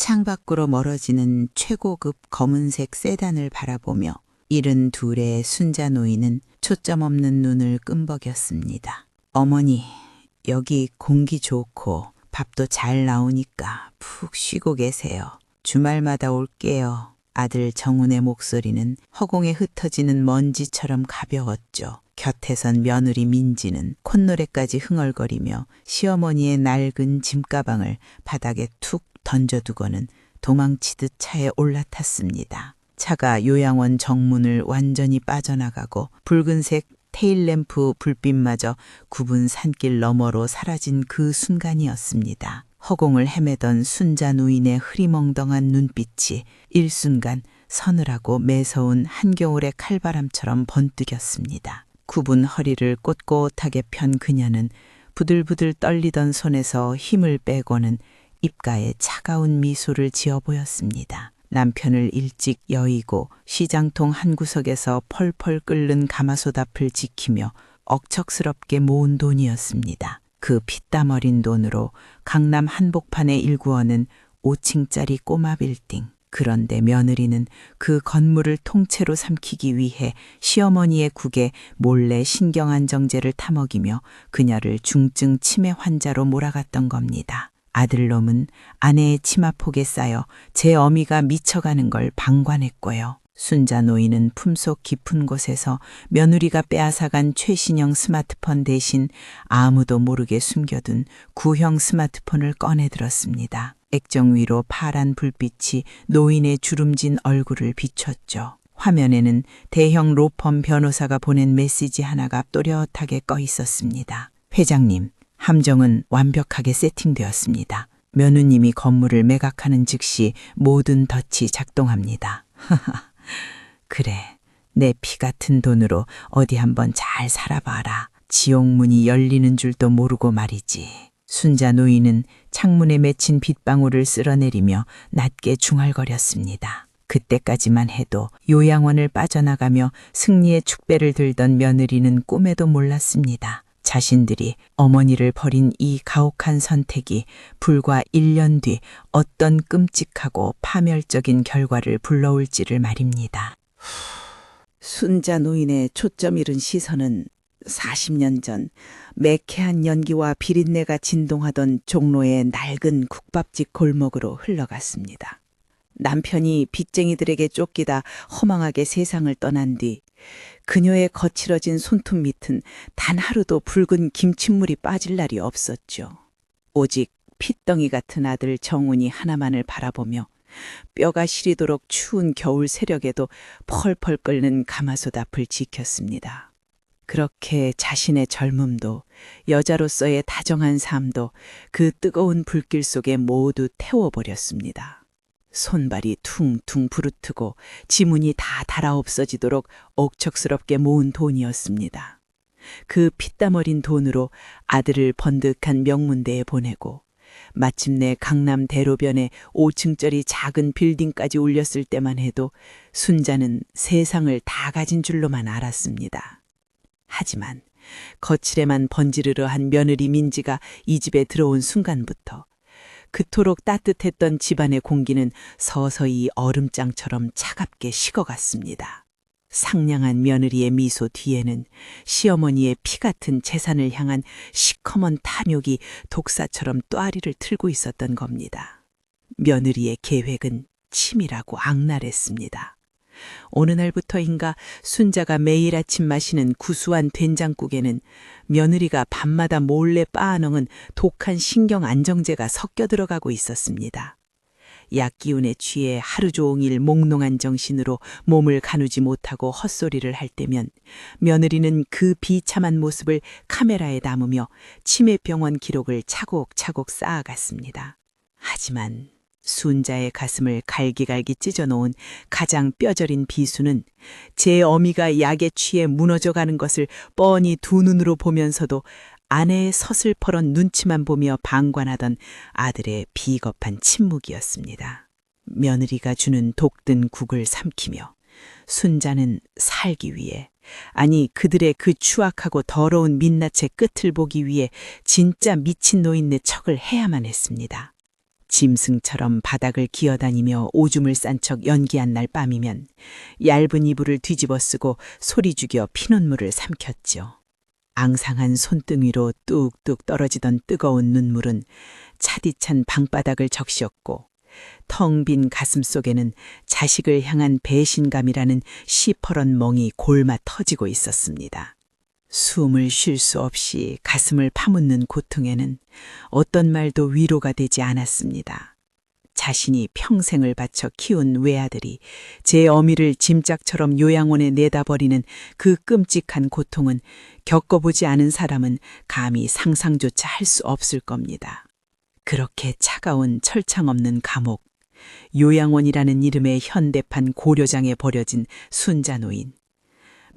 창밖으로 멀어지는 최고급 검은색 세단을 바라보며 72의 순자 노인은 초점 없는 눈을 끔벅였습니다. 어머니, 여기 공기 좋고 밥도 잘 나오니까 푹 쉬고 계세요. 주말마다 올게요. 아들 정훈의 목소리는 허공에 흩어지는 먼지처럼 가벼웠죠. 곁에선 며느리 민지는 콧노래까지 흥얼거리며 시어머니의 낡은 짐가방을 바닥에 툭 던져두고는 도망치듯 차에 올라탔습니다. 차가 요양원 정문을 완전히 빠져나가고 붉은색 테일램프 불빛마저 굽은 산길 너머로 사라진 그 순간이었습니다. 허공을 헤매던 순자 노인의 흐리멍덩한 눈빛이 일순간 서늘하고 매서운 한겨울의 칼바람처럼 번뜩였습니다. 굽은 허리를 꼿꼿하게 편 그녀는 부들부들 떨리던 손에서 힘을 빼고는 입가에 차가운 미소를 지어 보였습니다. 남편을 일찍 여의고 시장통 한 구석에서 펄펄 끓는 가마솥 앞을 지키며 억척스럽게 모은 돈이었습니다. 그 피땀 어린 돈으로 강남 한복판에 일구어는 5층짜리 꼬마 빌딩. 그런데 며느리는 그 건물을 통째로 삼키기 위해 시어머니의 국에 몰래 신경안정제를 타먹이며 그녀를 중증 치매 환자로 몰아갔던 겁니다. 아들놈은 아내의 치마폭에 쌓여 제 어미가 미쳐가는 걸 방관했고요. 순자 노인은 품속 깊은 곳에서 며느리가 빼앗아간 최신형 스마트폰 대신 아무도 모르게 숨겨둔 구형 스마트폰을 꺼내들었습니다. 액정 위로 파란 불빛이 노인의 주름진 얼굴을 비췄죠. 화면에는 대형 로펌 변호사가 보낸 메시지 하나가 또렷하게 꺼 있었습니다. 회장님, 함정은 완벽하게 세팅되었습니다. 며느님이 건물을 매각하는 즉시 모든 덫이 작동합니다. 그래, 내 피 같은 돈으로 어디 한번 잘 살아봐라. 지옥문이 열리는 줄도 모르고 말이지. 순자 노인은 창문에 맺힌 빗방울을 쓸어내리며 낮게 중얼거렸습니다. 그때까지만 해도 요양원을 빠져나가며 승리의 축배를 들던 며느리는 꿈에도 몰랐습니다. 자신들이 어머니를 버린 이 가혹한 선택이 불과 1년 뒤 어떤 끔찍하고 파멸적인 결과를 불러올지를 말입니다. 순자 노인의 초점 잃은 시선은 40년 전 매캐한 연기와 비린내가 진동하던 종로의 낡은 국밥집 골목으로 흘러갔습니다. 남편이 빚쟁이들에게 쫓기다 허망하게 세상을 떠난 뒤 그녀의 거칠어진 손톱 밑은 단 하루도 붉은 김칫물이 빠질 날이 없었죠. 오직 핏덩이 같은 아들 정훈이 하나만을 바라보며 뼈가 시리도록 추운 겨울 새벽에도 펄펄 끓는 가마솥 앞을 지켰습니다. 그렇게 자신의 젊음도 여자로서의 다정한 삶도 그 뜨거운 불길 속에 모두 태워버렸습니다. 손발이 퉁퉁 부르트고 지문이 다 닳아 없어지도록 억척스럽게 모은 돈이었습니다. 그 피땀 어린 돈으로 아들을 번득한 명문대에 보내고 마침내 강남 대로변에 5층짜리 작은 빌딩까지 올렸을 때만 해도 순자는 세상을 다 가진 줄로만 알았습니다. 하지만 거칠에만 번지르르한 며느리 민지가 이 집에 들어온 순간부터 그토록 따뜻했던 집안의 공기는 서서히 얼음장처럼 차갑게 식어갔습니다. 상냥한 며느리의 미소 뒤에는 시어머니의 피 같은 재산을 향한 시커먼 탐욕이 독사처럼 또아리를 틀고 있었던 겁니다. 며느리의 계획은 치밀하고 악랄했습니다. 어느 날부터인가 순자가 매일 아침 마시는 구수한 된장국에는 며느리가 밤마다 몰래 빻아넣은 독한 신경안정제가 섞여 들어가고 있었습니다. 약기운에 취해 하루 종일 몽롱한 정신으로 몸을 가누지 못하고 헛소리를 할 때면 며느리는 그 비참한 모습을 카메라에 담으며 치매병원 기록을 차곡차곡 쌓아갔습니다. 하지만 순자의 가슴을 갈기갈기 찢어놓은 가장 뼈저린 비수는 제 어미가 약에 취해 무너져가는 것을 뻔히 두 눈으로 보면서도 아내의 서슬퍼런 눈치만 보며 방관하던 아들의 비겁한 침묵이었습니다. 며느리가 주는 독든 국을 삼키며 순자는 살기 위해, 아니 그들의 그 추악하고 더러운 민낯의 끝을 보기 위해 진짜 미친 노인네 척을 해야만 했습니다. 짐승처럼 바닥을 기어다니며 오줌을 싼 척 연기한 날 밤이면 얇은 이불을 뒤집어 쓰고 소리 죽여 피눈물을 삼켰죠. 앙상한 손등위로 뚝뚝 떨어지던 뜨거운 눈물은 차디찬 방바닥을 적셨고 텅 빈 가슴 속에는 자식을 향한 배신감이라는 시퍼런 멍이 골마 터지고 있었습니다. 숨을 쉴 수 없이 가슴을 파묻는 고통에는 어떤 말도 위로가 되지 않았습니다. 자신이 평생을 바쳐 키운 외아들이 제 어미를 짐짝처럼 요양원에 내다버리는 그 끔찍한 고통은 겪어보지 않은 사람은 감히 상상조차 할 수 없을 겁니다. 그렇게 차가운 철창 없는 감옥, 요양원이라는 이름의 현대판 고려장에 버려진 순자 노인.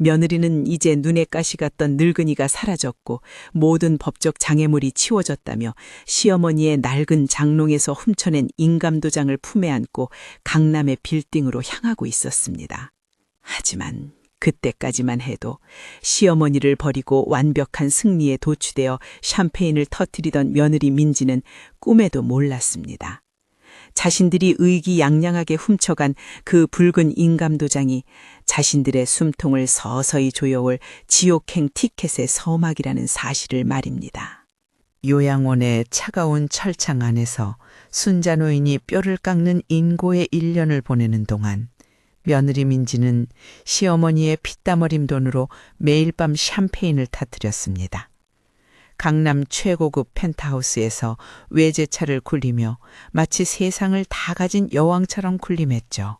며느리는 이제 눈에 가시 같던 늙은이가 사라졌고 모든 법적 장애물이 치워졌다며 시어머니의 낡은 장롱에서 훔쳐낸 인감도장을 품에 안고 강남의 빌딩으로 향하고 있었습니다. 하지만 그때까지만 해도 시어머니를 버리고 완벽한 승리에 도취되어 샴페인을 터뜨리던 며느리 민지는 꿈에도 몰랐습니다. 자신들이 의기양양하게 훔쳐간 그 붉은 인감도장이 자신들의 숨통을 서서히 조여올 지옥행 티켓의 서막이라는 사실을 말입니다. 요양원의 차가운 철창 안에서 순자 노인이 뼈를 깎는 인고의 1년을 보내는 동안 며느리 민지는 시어머니의 피땀 어린 돈으로 매일 밤 샴페인을 터뜨렸습니다. 강남 최고급 펜트하우스에서 외제차를 굴리며 마치 세상을 다 가진 여왕처럼 군림했죠.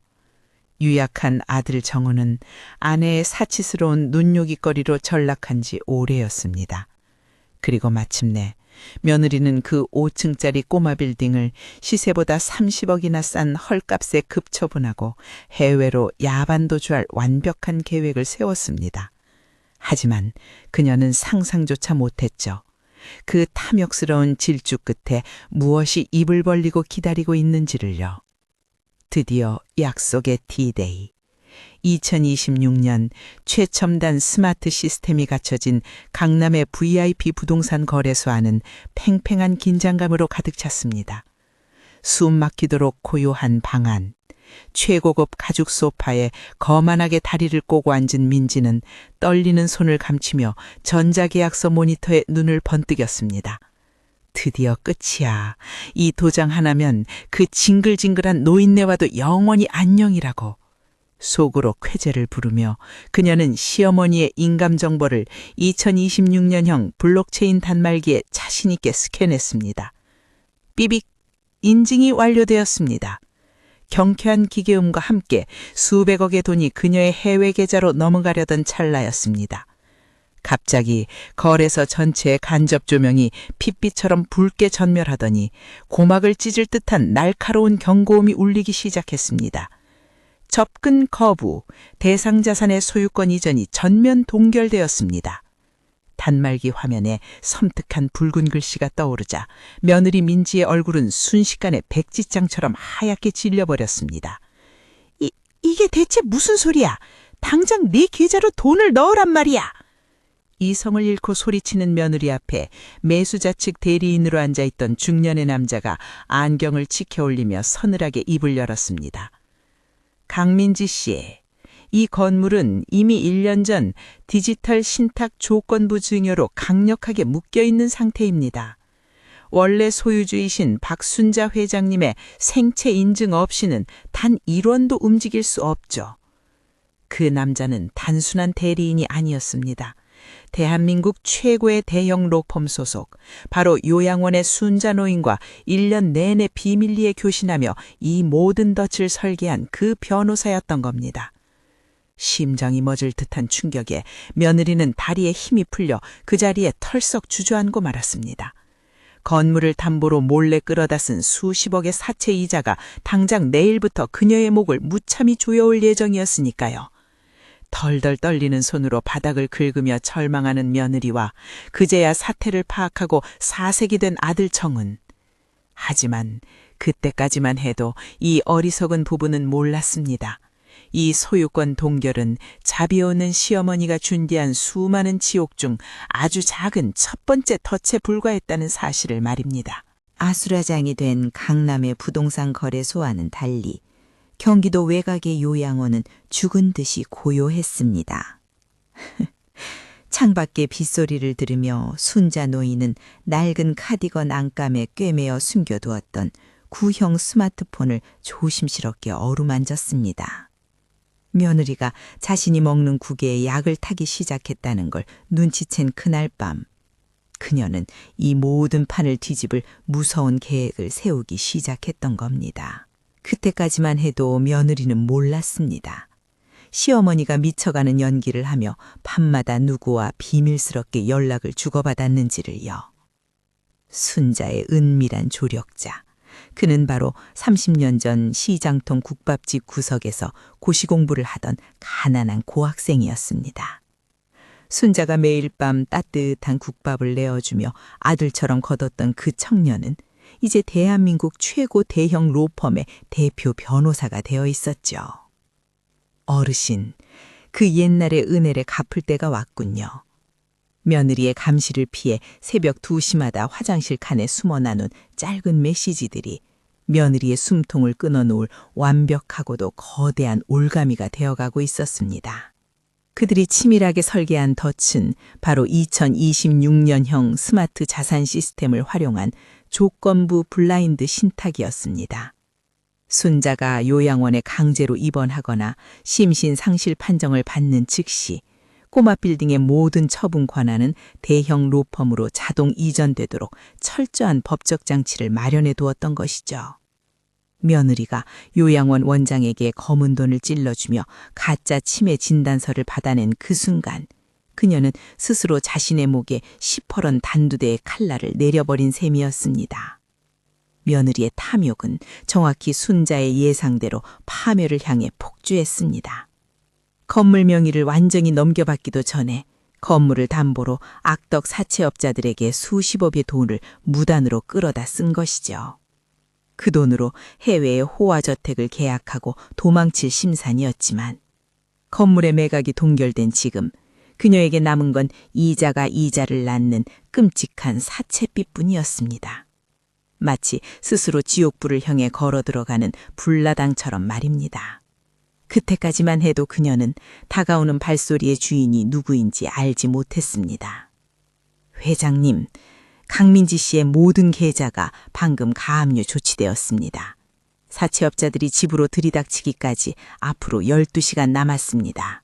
유약한 아들 정우는 아내의 사치스러운 눈요깃거리로 전락한 지 오래였습니다. 그리고 마침내 며느리는 그 5층짜리 꼬마 빌딩을 시세보다 30억이나 싼 헐값에 급처분하고 해외로 야반도주할 완벽한 계획을 세웠습니다. 하지만 그녀는 상상조차 못했죠. 그 탐욕스러운 질주 끝에 무엇이 입을 벌리고 기다리고 있는지를요. 드디어 약속의 D-Day. 2026년 최첨단 스마트 시스템이 갖춰진 강남의 VIP 부동산 거래소 안은 팽팽한 긴장감으로 가득 찼습니다. 숨 막히도록 고요한 방 안, 최고급 가죽 소파에 거만하게 다리를 꼬고 앉은 민지는 떨리는 손을 감추며 전자계약서 모니터에 눈을 번뜩였습니다. 드디어 끝이야. 이 도장 하나면 그 징글징글한 노인네와도 영원히 안녕이라고. 속으로 쾌재를 부르며 그녀는 시어머니의 인감 정보를 2026년형 블록체인 단말기에 자신 있게 스캔했습니다. 삐빅, 인증이 완료되었습니다. 경쾌한 기계음과 함께 수백억의 돈이 그녀의 해외 계좌로 넘어가려던 찰나였습니다. 갑자기 거래소 전체의 간접 조명이 핏빛처럼 붉게 전멸하더니 고막을 찢을 듯한 날카로운 경고음이 울리기 시작했습니다. 접근 거부, 대상 자산의 소유권 이전이 전면 동결되었습니다. 단말기 화면에 섬뜩한 붉은 글씨가 떠오르자 며느리 민지의 얼굴은 순식간에 백지장처럼 하얗게 질려버렸습니다. 이게 대체 무슨 소리야? 당장 네 계좌로 돈을 넣으란 말이야! 이성을 잃고 소리치는 며느리 앞에 매수자 측 대리인으로 앉아있던 중년의 남자가 안경을 치켜올리며 서늘하게 입을 열었습니다. 강민지 씨, 이 건물은 이미 1년 전 디지털 신탁 조건부 증여로 강력하게 묶여있는 상태입니다. 원래 소유주이신 박순자 회장님의 생체 인증 없이는 단 1원도 움직일 수 없죠. 그 남자는 단순한 대리인이 아니었습니다. 대한민국 최고의 대형 로펌 소속, 바로 요양원의 순자 노인과 1년 내내 비밀리에 교신하며 이 모든 덫을 설계한 그 변호사였던 겁니다. 심장이 멎을 듯한 충격에 며느리는 다리에 힘이 풀려 그 자리에 털썩 주저앉고 말았습니다. 건물을 담보로 몰래 끌어다 쓴 수십억의 사채 이자가 당장 내일부터 그녀의 목을 무참히 조여올 예정이었으니까요. 덜덜 떨리는 손으로 바닥을 긁으며 절망하는 며느리와 그제야 사태를 파악하고 사색이 된 아들 정은. 하지만 그때까지만 해도 이 어리석은 부부는 몰랐습니다. 이 소유권 동결은 자비없는 시어머니가 준비한 수많은 지옥 중 아주 작은 첫 번째 덫에 불과했다는 사실을 말입니다. 아수라장이 된 강남의 부동산 거래소와는 달리 경기도 외곽의 요양원은 죽은 듯이 고요했습니다. 창밖의 빗소리를 들으며 순자 노인은 낡은 카디건 안감에 꿰매어 숨겨두었던 구형 스마트폰을 조심스럽게 어루만졌습니다. 며느리가 자신이 먹는 국에 약을 타기 시작했다는 걸 눈치챈 그날 밤, 그녀는 이 모든 판을 뒤집을 무서운 계획을 세우기 시작했던 겁니다. 그때까지만 해도 며느리는 몰랐습니다. 시어머니가 미쳐가는 연기를 하며 밤마다 누구와 비밀스럽게 연락을 주고받았는지를요. 순자의 은밀한 조력자. 그는 바로 30년 전 시장통 국밥집 구석에서 고시공부를 하던 가난한 고학생이었습니다. 순자가 매일 밤 따뜻한 국밥을 내어주며 아들처럼 거뒀던 그 청년은 이제 대한민국 최고 대형 로펌의 대표 변호사가 되어 있었죠. 어르신, 그 옛날의 은혜를 갚을 때가 왔군요. 며느리의 감시를 피해 새벽 2시마다 화장실 칸에 숨어 나눈 짧은 메시지들이 며느리의 숨통을 끊어놓을 완벽하고도 거대한 올가미가 되어가고 있었습니다. 그들이 치밀하게 설계한 덫은 바로 2026년형 스마트 자산 시스템을 활용한 조건부 블라인드 신탁이었습니다. 순자가 요양원에 강제로 입원하거나 심신 상실 판정을 받는 즉시 꼬마 빌딩의 모든 처분 권한은 대형 로펌으로 자동 이전되도록 철저한 법적 장치를 마련해 두었던 것이죠. 며느리가 요양원 원장에게 검은 돈을 찔러주며 가짜 치매 진단서를 받아낸 그 순간, 그녀는 스스로 자신의 목에 시퍼런 단두대의 칼날을 내려버린 셈이었습니다. 며느리의 탐욕은 정확히 순자의 예상대로 파멸을 향해 폭주했습니다. 건물 명의를 완전히 넘겨받기도 전에 건물을 담보로 악덕 사채업자들에게 수십억의 돈을 무단으로 끌어다 쓴 것이죠. 그 돈으로 해외의 호화저택을 계약하고 도망칠 심산이었지만 건물의 매각이 동결된 지금 그녀에게 남은 건 이자가 이자를 낳는 끔찍한 사채빚뿐이었습니다. 마치 스스로 지옥불을 향해 걸어 들어가는 불나당처럼 말입니다. 그때까지만 해도 그녀는 다가오는 발소리의 주인이 누구인지 알지 못했습니다. 회장님, 강민지 씨의 모든 계좌가 방금 가압류 조치되었습니다. 사채업자들이 집으로 들이닥치기까지 앞으로 12시간 남았습니다.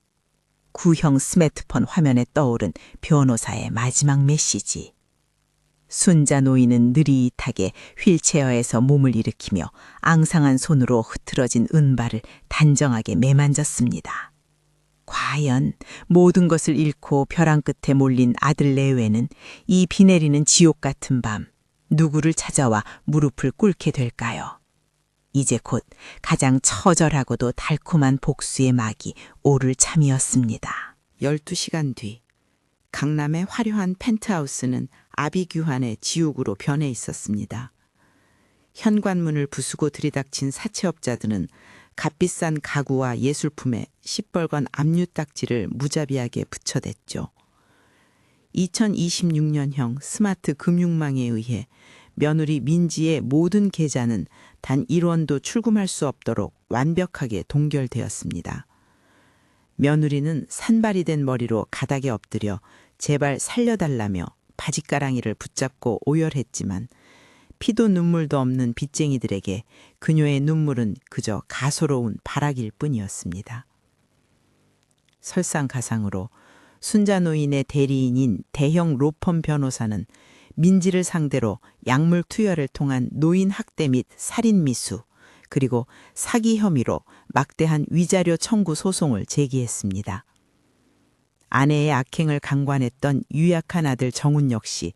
구형 스마트폰 화면에 떠오른 변호사의 마지막 메시지. 순자 노인은 느릿하게 휠체어에서 몸을 일으키며 앙상한 손으로 흐트러진 은발을 단정하게 매만졌습니다. 과연 모든 것을 잃고 벼랑 끝에 몰린 아들 내외는 이 비 내리는 지옥 같은 밤 누구를 찾아와 무릎을 꿇게 될까요? 이제 곧 가장 처절하고도 달콤한 복수의 막이 오를 참이었습니다. 12시간 뒤 강남의 화려한 펜트하우스는 아비규환의 지옥으로 변해 있었습니다. 현관문을 부수고 들이닥친 사채업자들은 값비싼 가구와 예술품에 시뻘건 압류딱지를 무자비하게 붙여댔죠. 2026년형 스마트 금융망에 의해 며느리 민지의 모든 계좌는 단 1원도 출금할 수 없도록 완벽하게 동결되었습니다. 며느리는 산발이 된 머리로 가닥에 엎드려 제발 살려달라며 바짓가랑이를 붙잡고 오열했지만 피도 눈물도 없는 빚쟁이들에게 그녀의 눈물은 그저 가소로운 발악일 뿐이었습니다. 설상가상으로 순자 노인의 대리인인 대형 로펌 변호사는 민지를 상대로 약물 투여를 통한 노인 학대 및 살인 미수, 그리고 사기 혐의로 막대한 위자료 청구 소송을 제기했습니다. 아내의 악행을 강관했던 유약한 아들 정훈 역시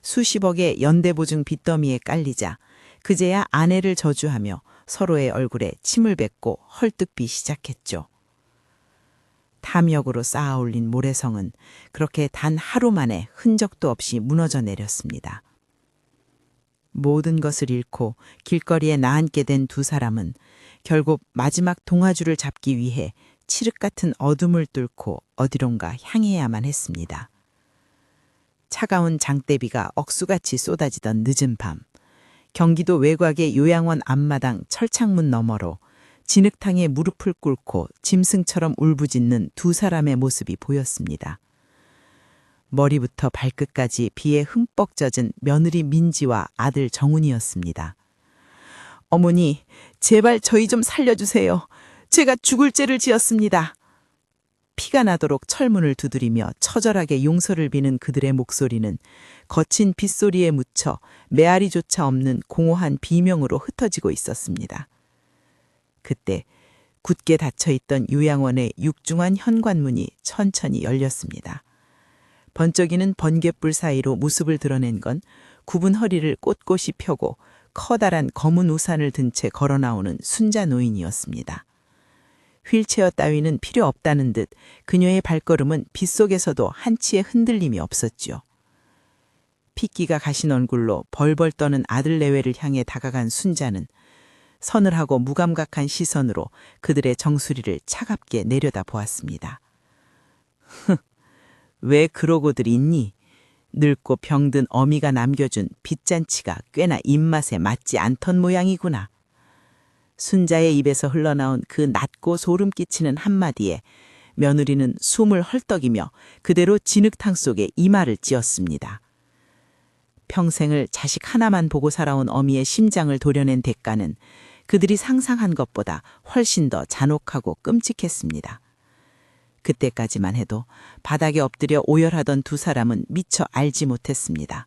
수십억의 연대보증 빚더미에 깔리자 그제야 아내를 저주하며 서로의 얼굴에 침을 뱉고 헐뜯기 시작했죠. 탐욕으로 쌓아올린 모래성은 그렇게 단 하루 만에 흔적도 없이 무너져 내렸습니다. 모든 것을 잃고 길거리에 나앉게 된 두 사람은 결국 마지막 동아줄을 잡기 위해 칠흑 같은 어둠을 뚫고 어디론가 향해야만 했습니다. 차가운 장대비가 억수같이 쏟아지던 늦은 밤, 경기도 외곽의 요양원 앞마당 철창문 너머로 진흙탕에 무릎을 꿇고 짐승처럼 울부짖는 두 사람의 모습이 보였습니다. 머리부터 발끝까지 비에 흠뻑 젖은 며느리 민지와 아들 정훈이었습니다. 어머니, 제발 저희 좀 살려주세요. 제가 죽을 죄를 지었습니다. 피가 나도록 철문을 두드리며 처절하게 용서를 비는 그들의 목소리는 거친 빗소리에 묻혀 메아리조차 없는 공허한 비명으로 흩어지고 있었습니다. 그때 굳게 닫혀있던 요양원의 육중한 현관문이 천천히 열렸습니다. 번쩍이는 번갯불 사이로 모습을 드러낸 건 굽은 허리를 꼿꼿이 펴고 커다란 검은 우산을 든 채 걸어 나오는 순자 노인이었습니다. 휠체어 따위는 필요 없다는 듯 그녀의 발걸음은 빗속에서도 한치의 흔들림이 없었지요. 핏기가 가신 얼굴로 벌벌 떠는 아들 내외를 향해 다가간 순자는 서늘하고 무감각한 시선으로 그들의 정수리를 차갑게 내려다 보았습니다. 왜 그러고들 있니? 늙고 병든 어미가 남겨준 빚잔치가 꽤나 입맛에 맞지 않던 모양이구나. 순자의 입에서 흘러나온 그 낮고 소름 끼치는 한마디에 며느리는 숨을 헐떡이며 그대로 진흙탕 속에 이마를 찧었습니다. 평생을 자식 하나만 보고 살아온 어미의 심장을 도려낸 대가는 그들이 상상한 것보다 훨씬 더 잔혹하고 끔찍했습니다. 그때까지만 해도 바닥에 엎드려 오열하던 두 사람은 미처 알지 못했습니다.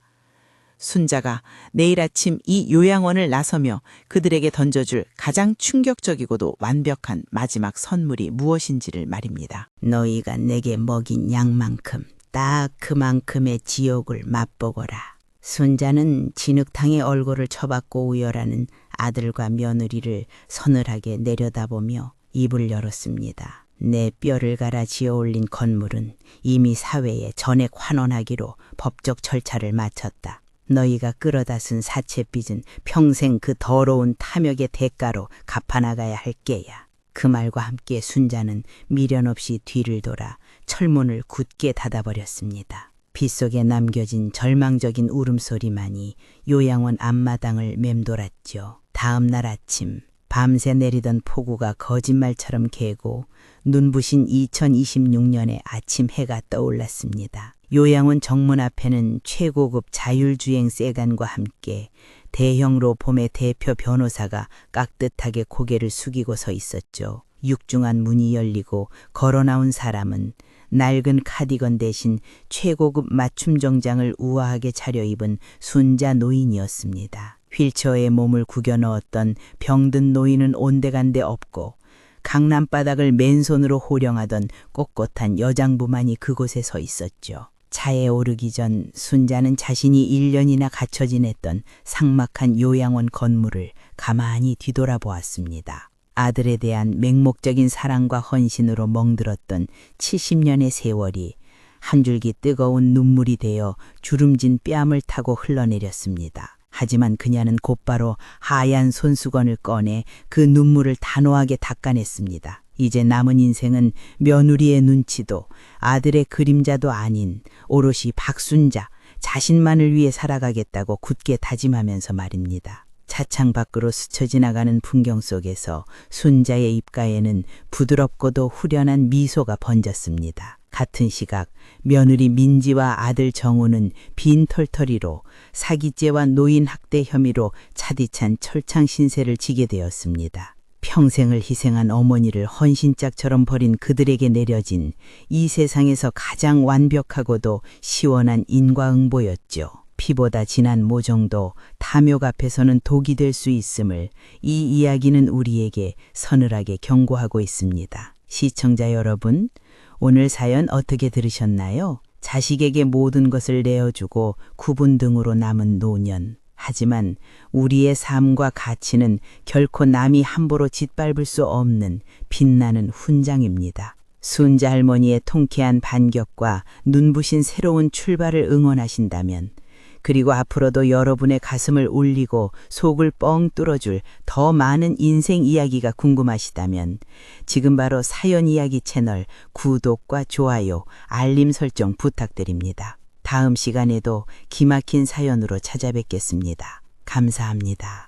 순자가 내일 아침 이 요양원을 나서며 그들에게 던져줄 가장 충격적이고도 완벽한 마지막 선물이 무엇인지를 말입니다. 너희가 내게 먹인 양만큼 딱 그만큼의 지옥을 맛보거라. 순자는 진흙탕에 얼굴을 처박고 우열하는 아들과 며느리를 서늘하게 내려다보며 입을 열었습니다. 내 뼈를 갈아 지어 올린 건물은 이미 사회에 전액 환원하기로 법적 절차를 마쳤다. 너희가 끌어다 쓴 사채빚은 평생 그 더러운 탐욕의 대가로 갚아나가야 할 게야. 그 말과 함께 순자는 미련 없이 뒤를 돌아 철문을 굳게 닫아버렸습니다. 빗속에 남겨진 절망적인 울음소리만이 요양원 앞마당을 맴돌았죠. 다음 날 아침 밤새 내리던 폭우가 거짓말처럼 개고 눈부신 2026년의 아침 해가 떠올랐습니다. 요양원 정문 앞에는 최고급 자율주행 세단과 함께 대형 로펌의 대표 변호사가 깍듯하게 고개를 숙이고 서 있었죠. 육중한 문이 열리고 걸어 나온 사람은 낡은 카디건 대신 최고급 맞춤 정장을 우아하게 차려입은 순자 노인이었습니다. 휠체어에 몸을 구겨 넣었던 병든 노인은 온데간데 없고 강남바닥을 맨손으로 호령하던 꼿꼿한 여장부만이 그곳에 서 있었죠. 차에 오르기 전 순자는 자신이 1년이나 갇혀 지냈던 삭막한 요양원 건물을 가만히 뒤돌아보았습니다. 아들에 대한 맹목적인 사랑과 헌신으로 멍들었던 70년의 세월이 한 줄기 뜨거운 눈물이 되어 주름진 뺨을 타고 흘러내렸습니다. 하지만 그녀는 곧바로 하얀 손수건을 꺼내 그 눈물을 단호하게 닦아냈습니다. 이제 남은 인생은 며느리의 눈치도 아들의 그림자도 아닌 오롯이 박순자 자신만을 위해 살아가겠다고 굳게 다짐하면서 말입니다. 차창 밖으로 스쳐 지나가는 풍경 속에서 순자의 입가에는 부드럽고도 후련한 미소가 번졌습니다. 같은 시각 며느리 민지와 아들 정우는 빈 털터리로 사기죄와 노인 학대 혐의로 차디찬 철창 신세를 지게 되었습니다. 평생을 희생한 어머니를 헌신짝처럼 버린 그들에게 내려진 이 세상에서 가장 완벽하고도 시원한 인과응보였죠. 피보다 진한 모정도 탐욕 앞에서는 독이 될 수 있음을 이 이야기는 우리에게 서늘하게 경고하고 있습니다. 시청자 여러분, 오늘 사연 어떻게 들으셨나요? 자식에게 모든 것을 내어주고 구분 등으로 남은 노년. 하지만 우리의 삶과 가치는 결코 남이 함부로 짓밟을 수 없는 빛나는 훈장입니다. 순자 할머니의 통쾌한 반격과 눈부신 새로운 출발을 응원하신다면, 그리고 앞으로도 여러분의 가슴을 울리고 속을 뻥 뚫어줄 더 많은 인생 이야기가 궁금하시다면 지금 바로 사연 이야기 채널 구독과 좋아요, 알림 설정 부탁드립니다. 다음 시간에도 기막힌 사연으로 찾아뵙겠습니다. 감사합니다.